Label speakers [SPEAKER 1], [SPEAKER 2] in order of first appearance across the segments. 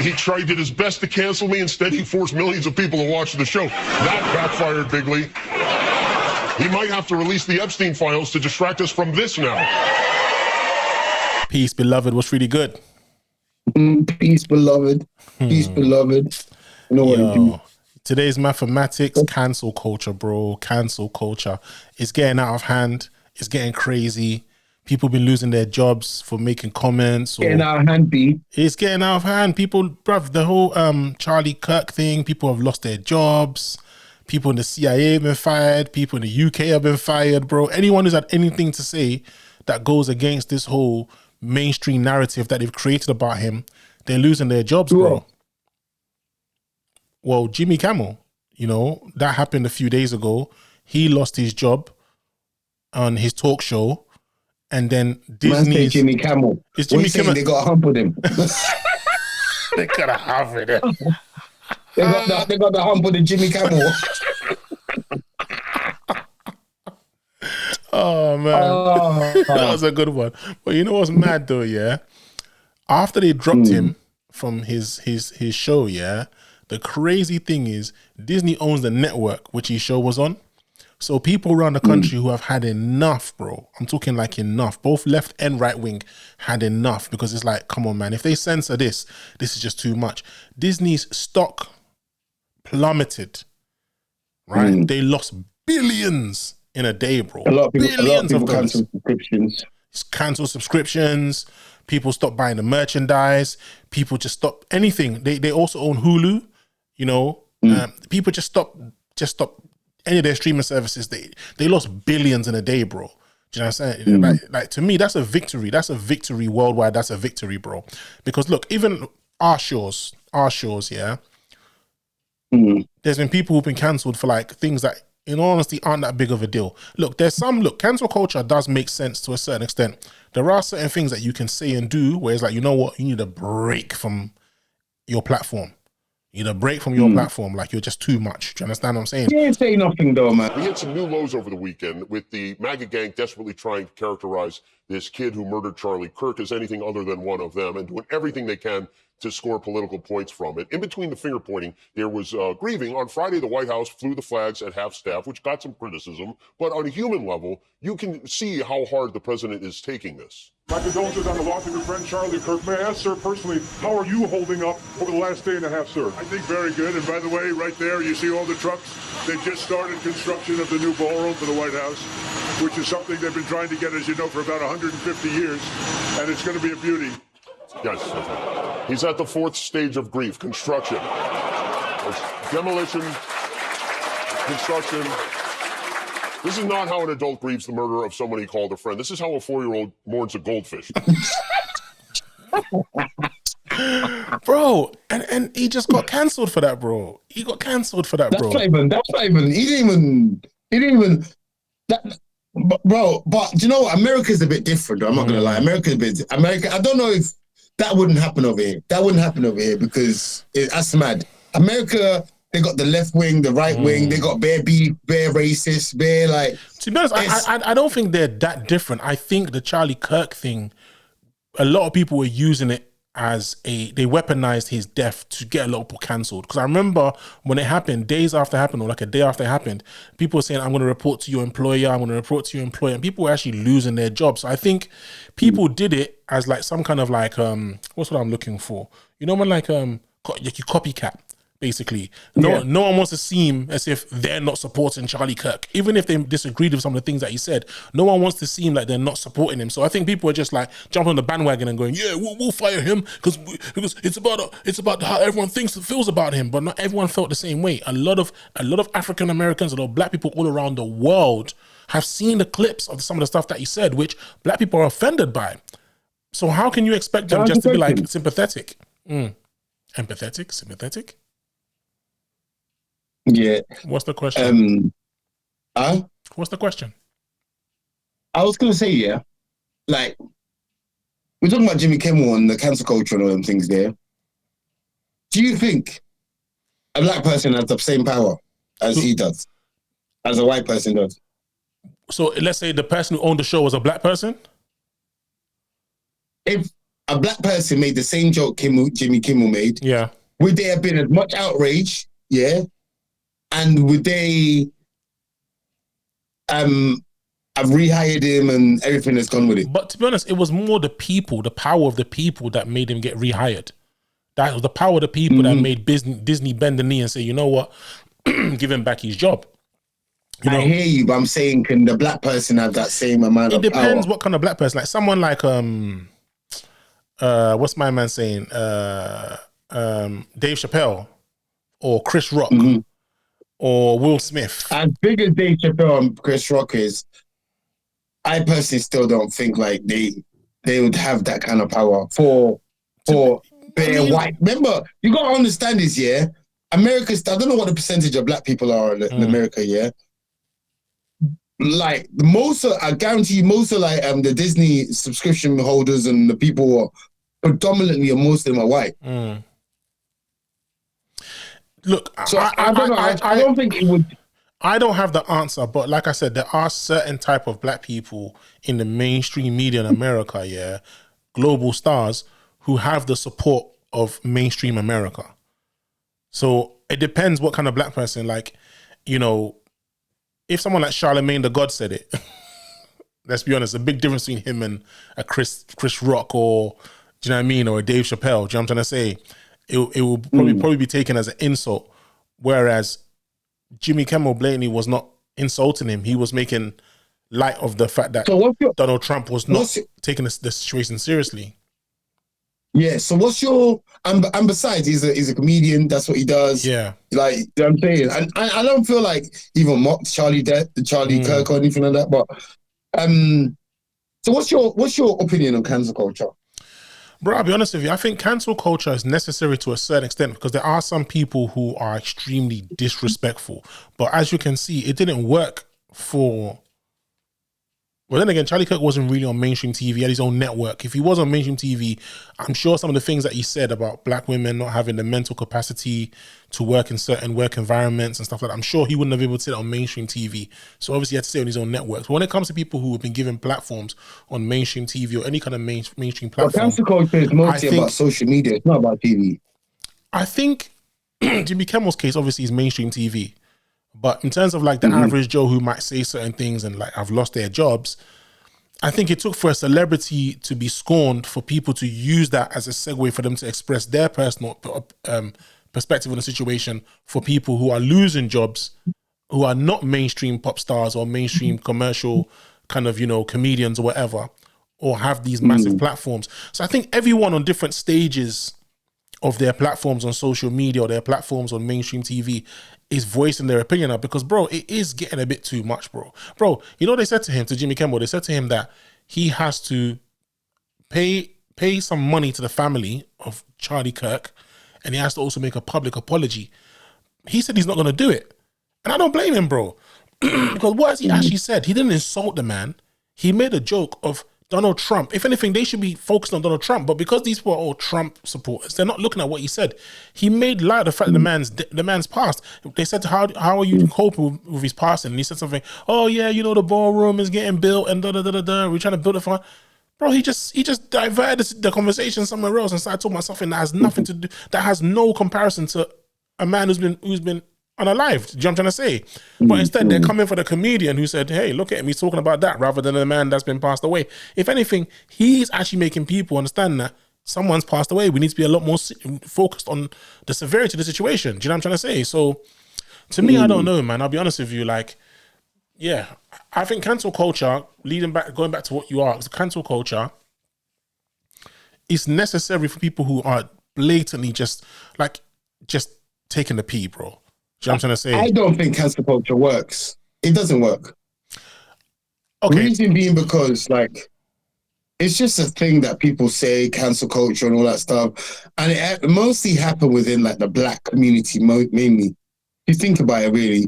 [SPEAKER 1] He did his best to cancel me. Instead, he forced millions of people to watch the show. That backfired bigly. He might have to release the Epstein files to distract us from this now.
[SPEAKER 2] Peace, beloved, was really good.
[SPEAKER 3] Peace, beloved. Peace, beloved. You know what to do.
[SPEAKER 2] Today's mathematics, cancel culture, bro. Cancel culture. It's getting out of hand. It's getting crazy. People been losing their jobs for making comments.
[SPEAKER 3] Getting out of hand, B.
[SPEAKER 2] It's getting out of hand. People, bruv, the whole Charlie Kirk thing, people have lost their jobs. People in the CIA have been fired. People in the UK have been fired, bro. Anyone who's had anything to say that goes against this whole mainstream narrative that they've created about him, they're losing their jobs, bro. Well, Jimmy Kimmel, you know, that happened a few days ago. He lost his job on his talk show. And then Disney.
[SPEAKER 3] Jimmy Kimmel.
[SPEAKER 2] It's Jimmy Kimmel.
[SPEAKER 3] They got a hump with him.
[SPEAKER 2] They got a hump with him.
[SPEAKER 3] They got the hump with the Jimmy Kimmel.
[SPEAKER 2] Oh man, that was a good one. But you know what's mad though, yeah? After they dropped him from his show, yeah, the crazy thing is Disney owns the network which his show was on. So people around the country who have had enough, bro, I'm talking like enough, both left and right wing had enough, because it's like, come on, man, if they censor this is just too much. Disney's stock plummeted, right? They lost billions in a day, bro.
[SPEAKER 3] A lot of people cancel subscriptions.
[SPEAKER 2] Cancel subscriptions. People stop buying the merchandise. People just stop anything. They also own Hulu, you know. People just stop any of their streaming services. They lost billions in a day, bro. Do you know what I'm saying? Like to me, that's a victory. That's a victory worldwide. That's a victory, bro. Because look, even our shows, yeah. There's been people who've been cancelled for like things that, in all honesty, aren't that big of a deal. Look, cancel culture does make sense to a certain extent. There are certain things that you can say and do where it's like, you know what, you need a break from your platform. You need a break from your platform, like you're just too much. Do you understand what I'm saying?
[SPEAKER 3] You ain't say nothing though, man.
[SPEAKER 1] We had some new lows over the weekend with the MAGA gang desperately trying to characterize this kid who murdered Charlie Kirk as anything other than one of them and doing everything they can to score political points from it. In between the finger pointing, there was grieving. On Friday, the White House flew the flags at half-staff, which got some criticism. But on a human level, you can see how hard the president is taking this.
[SPEAKER 4] My condolences on the loss of your friend Charlie Kirk. May I ask, sir, personally, how are you holding up over the last day and a half, sir?
[SPEAKER 5] I think very good. And by the way, right there, you see all the trucks. They've just started construction of the new ballroom for the White House, which is something they've been trying to get, as you know, for about 150 years. And it's going to be a beauty.
[SPEAKER 1] Yes. He's at the fourth stage of grief, construction. It's demolition, construction. This is not how an adult grieves the murder of someone he called a friend. This is how a 4-year-old mourns a goldfish.
[SPEAKER 2] Bro, and he just got cancelled for that, bro. He got cancelled for that, bro.
[SPEAKER 3] That's not even, he didn't even, bro, but do you know what? America's a bit different, though. I'm not going to lie. America, I don't know if that wouldn't happen over here. That wouldn't happen over here because that's mad. America, they got the left wing, the right wing. They got bare beef, bare racist, bare like.
[SPEAKER 2] To be honest, I don't think they're that different. I think the Charlie Kirk thing, a lot of people were using it as they weaponized his death to get a lot of people cancelled. Because I remember when it happened, days after it happened, or like a day after it happened, people were saying, I'm going to report to your employer, and people were actually losing their jobs. So I think people did it as like some kind of like, what's what I'm looking for? You know, when like you copycat. Basically, no one wants to seem as if they're not supporting Charlie Kirk, even if they disagreed with some of the things that he said. No one wants to seem like they're not supporting him. So I think people are just like jumping on the bandwagon and going, "Yeah, we'll fire him because it's about how everyone feels about him." But not everyone felt the same way. A lot of African Americans, a lot of black people all around the world have seen the clips of some of the stuff that he said, which black people are offended by. So how can you expect them just to be like sympathetic, empathetic, sympathetic?
[SPEAKER 3] Yeah.
[SPEAKER 2] What's the question?
[SPEAKER 3] What's
[SPEAKER 2] the question?
[SPEAKER 3] I was gonna say, yeah, like we're talking about Jimmy Kimmel and the cancel culture and all them things there. Do you think a black person has the same power as he does, as a white person does? So
[SPEAKER 2] let's say the person who owned the show was a black person?
[SPEAKER 3] If a black person made the same joke Jimmy Kimmel made,
[SPEAKER 2] Yeah.
[SPEAKER 3] would there have been as much outrage? Yeah. And would they have rehired him and everything that's gone with it?
[SPEAKER 2] But to be honest, it was more the people, the power of the people that made him get rehired. That was the power of the people that made Disney bend the knee and say, you know what, give him back his job. You know?
[SPEAKER 3] I hear you, but I'm saying, can the black person have that same amount of power?
[SPEAKER 2] It depends what kind of black person. Like someone like what's my man saying? Dave Chappelle or Chris Rock or Will Smith.
[SPEAKER 3] As big as Dave Chappelle and Chris Rock is, I personally still don't think like they would have that kind of power for white. Remember, you gotta understand this, yeah. America, I don't know what the percentage of black people are in America, yeah. Like I guarantee you, most of like the Disney subscription holders and the people who are predominantly, most of them are white.
[SPEAKER 2] Look,
[SPEAKER 3] so I don't know. I don't think it would.
[SPEAKER 2] I don't have the answer, but like I said, there are certain type of black people in the mainstream media in America, yeah, global stars who have the support of mainstream America. So it depends what kind of black person. Like, you know, if someone like Charlemagne the God said it, let's be honest, a big difference between him and a Chris Rock or, do you know what I mean, or a Dave Chappelle. Do you know what I'm trying to say? It will probably be taken as an insult, whereas Jimmy Kimmel blatantly was not insulting him. He was making light of the fact that Donald Trump was not taking the situation seriously.
[SPEAKER 3] Yeah. So what's your and besides, he's a comedian. That's what he does.
[SPEAKER 2] Yeah.
[SPEAKER 3] Like, you know what I'm saying, and I don't feel like even mocked Charlie Kirk or anything like that. But so what's your opinion on cancel culture?
[SPEAKER 2] Bro, I'll be honest with you. I think cancel culture is necessary to a certain extent because there are some people who are extremely disrespectful. But as you can see, it didn't work for... Well, then again, Charlie Kirk wasn't really on mainstream TV. He had his own network. If he was on mainstream TV, I'm sure some of the things that he said about black women not having the mental capacity to work in certain work environments and stuff like that, I'm sure he wouldn't have been able to say that on mainstream TV. So obviously he had to stay on his own networks. But when it comes to people who have been given platforms on mainstream TV or any kind of mainstream platform...
[SPEAKER 3] Well, cancel culture is mostly about social media. It's not about TV.
[SPEAKER 2] I think Jimmy Kimmel's case obviously is mainstream TV. But in terms of like the average Joe who might say certain things and like have lost their jobs, I think it took for a celebrity to be scorned for people to use that as a segue for them to express their personal perspective on the situation for people who are losing jobs, who are not mainstream pop stars or mainstream commercial kind of, you know, comedians or whatever, or have these massive platforms. So I think everyone on different stages of their platforms on social media or their platforms on mainstream TV is voicing their opinion now because, bro, it is getting a bit too much, bro. Bro, you know what they said to him, to Jimmy Kimmel? They said to him that he has to pay some money to the family of Charlie Kirk and he has to also make a public apology. He said he's not going to do it. And I don't blame him, bro. Because what has he actually said? He didn't insult the man. He made a joke of Donald Trump. If anything, they should be focused on Donald Trump. But because these people are all Trump supporters, they're not looking at what he said. He made light of the fact that the man's passed. They said, how are you coping with his passing? And he said something, oh yeah, you know, the ballroom is getting built and da-da-da-da-da. We're trying to build it for... Bro, he just diverted the conversation somewhere else and started talking about something that has nothing to do, that has no comparison to a man who's been unalived. Do you know what I'm trying to say? But instead, they're coming for the comedian who said, hey, look at him, he's talking about that, rather than the man that's been passed away. If anything, he's actually making people understand that someone's passed away. We need to be a lot more focused on the severity of the situation. Do you know what I'm trying to say? So, to me, I don't know, man. I'll be honest with you. Like, yeah, I think cancel culture, going back to what you asked, cancel culture is necessary for people who are blatantly just taking the pee, bro. Do you know what I'm trying to say?
[SPEAKER 3] I don't think cancel culture works. It doesn't work.
[SPEAKER 2] Okay.
[SPEAKER 3] The reason being because, like, it's just a thing that people say, cancel culture and all that stuff. And it mostly happened within, like, the black community, mainly. If you think about it, really.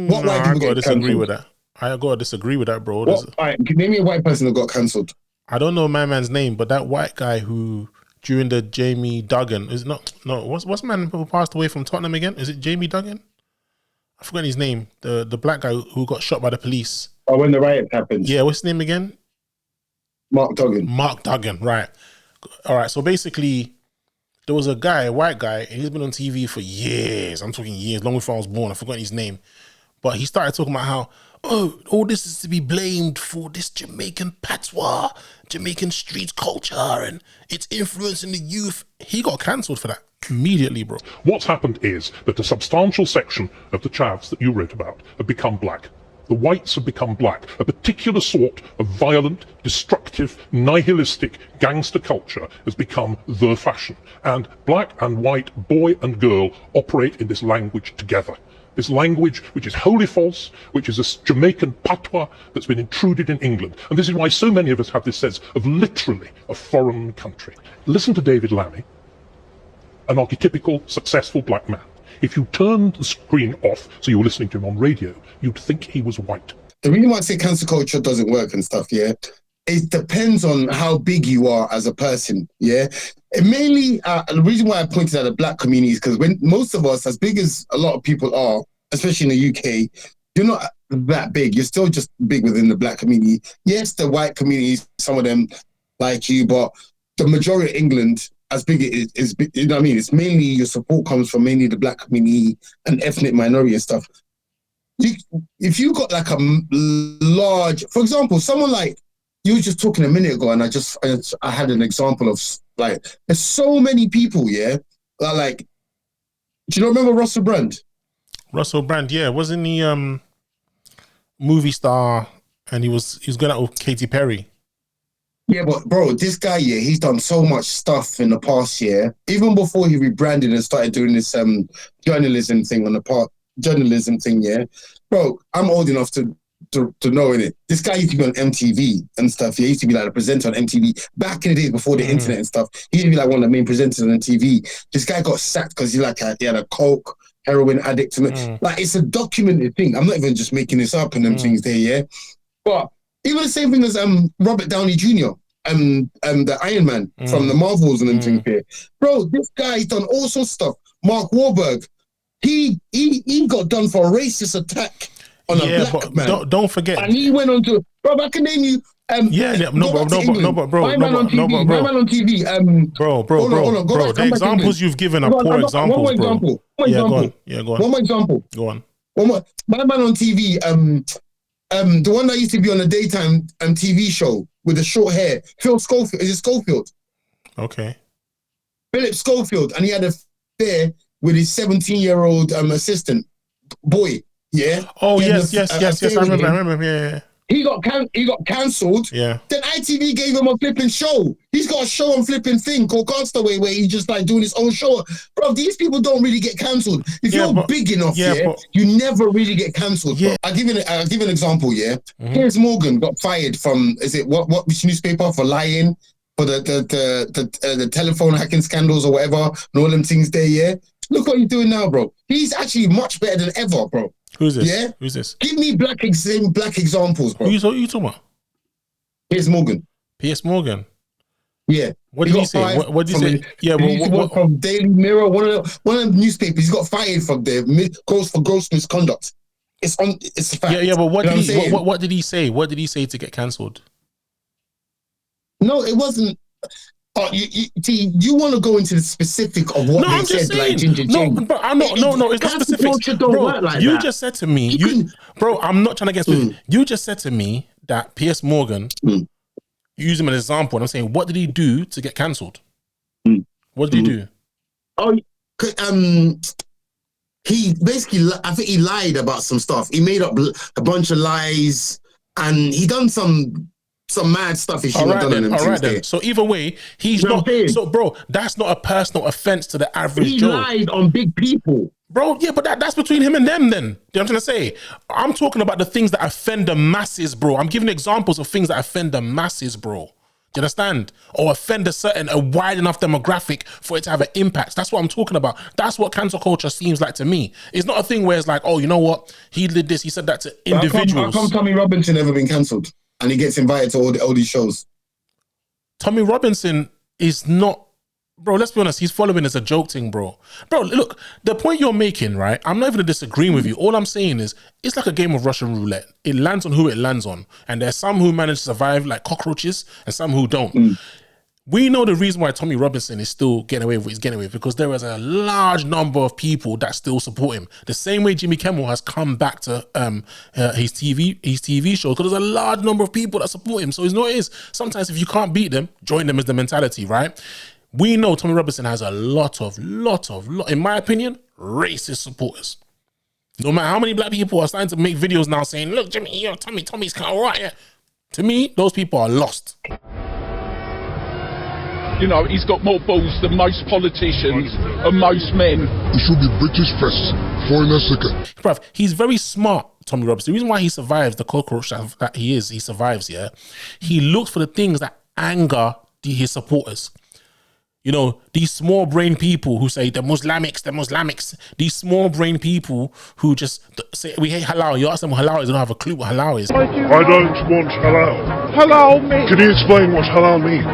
[SPEAKER 3] What white people get
[SPEAKER 2] disagree with that. I gotta disagree with that, bro.
[SPEAKER 3] Name me a white person that got cancelled.
[SPEAKER 2] I don't know my man's name, but that white guy who... during the Jamie Duggan, is not no what's man who passed away from Tottenham again? Is it Jamie Duggan? I forgot his name. The black guy who got shot by the police.
[SPEAKER 3] Oh, when the riot happened.
[SPEAKER 2] Yeah, what's his name again?
[SPEAKER 3] Mark Duggan.
[SPEAKER 2] Mark Duggan, right. All right, so basically, there was a guy, a white guy, and he's been on TV for years. I'm talking years, long before I was born. I forgot his name. But he started talking about how, all this is to be blamed for this Jamaican patois, Jamaican street culture, and its influence in the youth. He got cancelled for that immediately, bro.
[SPEAKER 6] What's happened is that a substantial section of the chavs that you wrote about have become black. The whites have become black. A particular sort of violent, destructive, nihilistic gangster culture has become the fashion. And black and white, boy and girl operate in this language together. This language which is wholly false, which is a Jamaican patois that's been intruded in England. And this is why so many of us have this sense of literally a foreign country. Listen to David Lammy, an archetypical, successful black man. If you turned the screen off so you were listening to him on radio, you'd think he was white.
[SPEAKER 3] The reason why I say cancel culture doesn't work and stuff, yeah, it depends on how big you are as a person, yeah. It mainly, the reason why I pointed at the black community is because when most of us, as big as a lot of people are, especially in the UK, you're not that big. You're still just big within the black community. Yes, the white community, some of them like you, but the majority of England, as big as it is, you know what I mean? It's mainly your support comes from mainly the black community and ethnic minority and stuff. If you got like a large, for example, someone like, you were just talking a minute ago, and I had an example of like, there's so many people, yeah, that like, do you not remember Russell Brand?
[SPEAKER 2] Russell Brand, yeah, wasn't he movie star, and he was going out with Katy Perry?
[SPEAKER 3] Yeah, but bro, this guy, yeah, he's done so much stuff in the past year. Even before he rebranded and started doing this journalism thing, yeah. Bro, I'm old enough to know in it. This guy used to be on MTV and stuff. He used to be like a presenter on MTV back in the days before the internet and stuff. He used to be like one of the main presenters on TV. This guy got sacked because he had a coke, heroin addict. Like, it's a documented thing. I'm not even just making this up and them things there, yeah. But even the same thing as Robert Downey Jr. The Iron Man from the Marvels and them things here. Bro, this guy's done all sorts of stuff. But he got done for a racist attack on a black man.
[SPEAKER 2] Don't forget.
[SPEAKER 3] And he went on to, bro, I can name you.
[SPEAKER 2] bro.
[SPEAKER 3] My man on TV.
[SPEAKER 2] Bro. The examples you've given are poor examples,
[SPEAKER 3] one more example. One more example.
[SPEAKER 2] Go on.
[SPEAKER 3] One more. My man on TV. The one that used to be on a daytime TV show with the short hair. Phil Schofield. Is it Schofield?
[SPEAKER 2] Okay.
[SPEAKER 3] Philip Schofield, and he had an affair with his 17-year-old assistant boy. Yeah.
[SPEAKER 2] Oh, yes. I remember. Yeah.
[SPEAKER 3] He got cancelled.
[SPEAKER 2] Yeah.
[SPEAKER 3] Then ITV gave him a flipping show. He's got a show on flipping thing called Castaway where he's just like doing his own show. Bro, these people don't really get cancelled. If you're big enough, you never really get cancelled. Yeah. I'll give you an example. Yeah. Piers Morgan got fired from which newspaper for lying for the telephone hacking scandals or whatever and all them things there. Yeah. Look what he's doing now, bro. He's actually much better than ever, bro.
[SPEAKER 2] Who's this?
[SPEAKER 3] Yeah?
[SPEAKER 2] Who's this?
[SPEAKER 3] Give me black examples, bro.
[SPEAKER 2] Who you talking about?
[SPEAKER 3] Piers Morgan.
[SPEAKER 2] Piers Morgan?
[SPEAKER 3] Yeah.
[SPEAKER 2] What did he say? What did he say? Yeah,
[SPEAKER 3] what from Daily Mirror, one of the newspapers. He got fired from for gross misconduct. It's a fact.
[SPEAKER 2] Yeah, but what did he say? What did he say to get cancelled?
[SPEAKER 3] No, it wasn't. You want to go into the specific of what they said, like Ginger Jane.
[SPEAKER 2] No, but it's not specific. Bro, you just said to me, I'm not trying to get specific. You just said to me that Piers Morgan, you use him as an example, and I'm saying, what did he do to get cancelled? What did he do?
[SPEAKER 3] Oh, he basically, I think he lied about some stuff. He made up a bunch of lies, and he done some mad stuff he shouldn't have done on him. All right then.
[SPEAKER 2] So either way, he's not. So bro, that's not a personal offense to the average Joe.
[SPEAKER 3] He lied on big people.
[SPEAKER 2] Bro, yeah, but that's between him and them then. You know what I'm trying to say? I'm talking about the things that offend the masses, bro. I'm giving examples of things that offend the masses, bro. Do you understand? Or offend a wide enough demographic for it to have an impact. That's what I'm talking about. That's what cancel culture seems like to me. It's not a thing where it's like, oh, you know what? He did this, he said that to individuals.
[SPEAKER 3] How come Tommy Robinson never been cancelled? And he gets invited to all these shows.
[SPEAKER 2] Tommy Robinson is not, bro, let's be honest, he's following as a joke thing, bro. Bro, look, the point you're making, right? I'm not even disagreeing with you. All I'm saying is, it's like a game of Russian roulette. It lands on who it lands on. And there's some who manage to survive like cockroaches and some who don't. We know the reason why Tommy Robinson is still getting away with what he's getting away with, because there is a large number of people that still support him. The same way Jimmy Kimmel has come back to his TV show, because there's a large number of people that support him. So it's not his. Sometimes if you can't beat them, join them is the mentality, right? We know Tommy Robinson has a lot of, in my opinion, racist supporters. No matter how many black people are starting to make videos now saying, look, Jimmy, yo, Tommy's kind of right. Yeah. To me, those people are lost.
[SPEAKER 7] You know, he's got more balls than most politicians and most men.
[SPEAKER 8] He should be British first, foreigner second.
[SPEAKER 2] Bruv, he's very smart, Tommy Robinson. The reason why he survives the cockroach that he survives, yeah? He looks for the things that anger his supporters. You know, these small brain people who say the Muslimics, these small brain people who just say we hate halal. You ask them what halal is, they don't have a clue what halal is.
[SPEAKER 5] I don't want halal.
[SPEAKER 7] Halal meat.
[SPEAKER 5] Can you explain what halal means?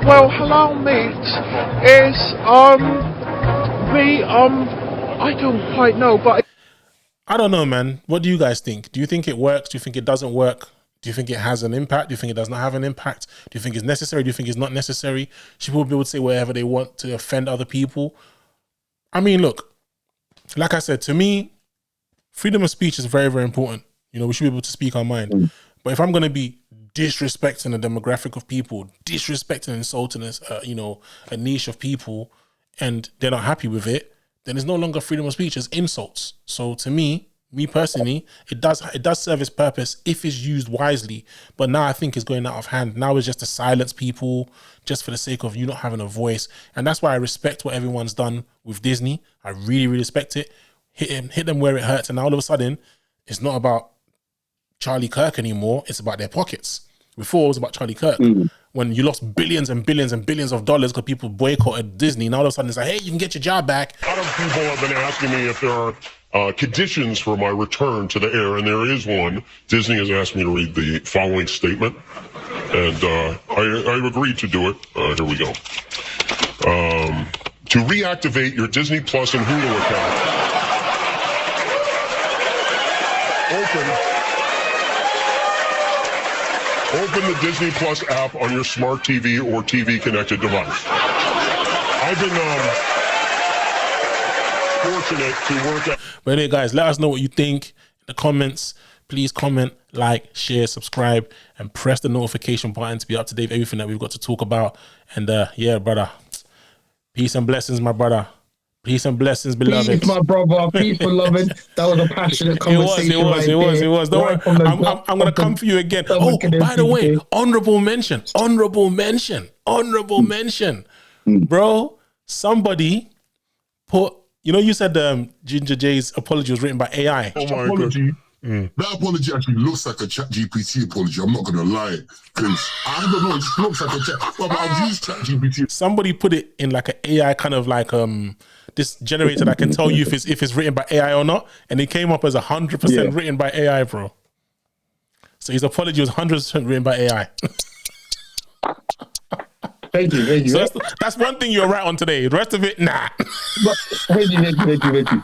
[SPEAKER 7] Well, halal meat is I don't quite know, but
[SPEAKER 2] I don't know, man. What do you guys think? Do you think it works? Do you think it doesn't work? Do you think it has an impact? Do you think it does not have an impact? Do you think it's necessary? Do you think it's not necessary? Should people be able to say whatever they want to offend other people? I mean, look, like I said, to me, freedom of speech is very, very important. You know, we should be able to speak our mind. But if I'm going to be disrespecting a demographic of people, disrespecting and insulting a niche of people, and they're not happy with it, then it's no longer freedom of speech, it's insults. So to me personally, it does serve its purpose if it's used wisely. But now I think it's going out of hand. Now it's just to silence people just for the sake of you not having a voice. And that's why I respect what everyone's done with Disney. I really, really respect it. Hit them where it hurts. And now all of a sudden, it's not about Charlie Kirk anymore. It's about their pockets. Before it was about Charlie Kirk. When you lost billions and billions and billions of dollars because people boycotted Disney. Now all of a sudden it's like, hey, you can get your job back.
[SPEAKER 1] A lot of people have been asking me if there are conditions for my return to the air, and there is one. Disney has asked me to read the following statement, and I agreed to do it. Here we go. To reactivate your Disney Plus and Hulu account, open the Disney Plus app on your smart TV or TV connected device. I've been fortunate to work at.
[SPEAKER 2] But anyway, guys, let us know what you think in the comments. Please comment, like, share, subscribe, and press the notification button to be up to date with everything that we've got to talk about. And yeah, brother, peace and blessings, my brother. Peace and blessings, beloved.
[SPEAKER 3] Peace, my brother. Peace, beloved. That was a passionate conversation.
[SPEAKER 2] It was. Don't worry. I'm going to come for you again. Oh, by the way, honorable mention. Bro, somebody put, you know, you said Ginger J's apology was written by AI.
[SPEAKER 8] Oh my apology. That apology actually looks like a Chat GPT apology. I'm not going to lie. Because I don't know, it just looks like a Chat. Well, I've used Chat GPT.
[SPEAKER 2] Somebody put it in like an AI kind of like this generator that can tell you if it's written by AI or not, and it came up as 100% written by AI, bro. So his apology was 100% written by AI.
[SPEAKER 3] Thank you.
[SPEAKER 2] So that's one thing you're right on today. The rest of it, nah.
[SPEAKER 3] Thank you.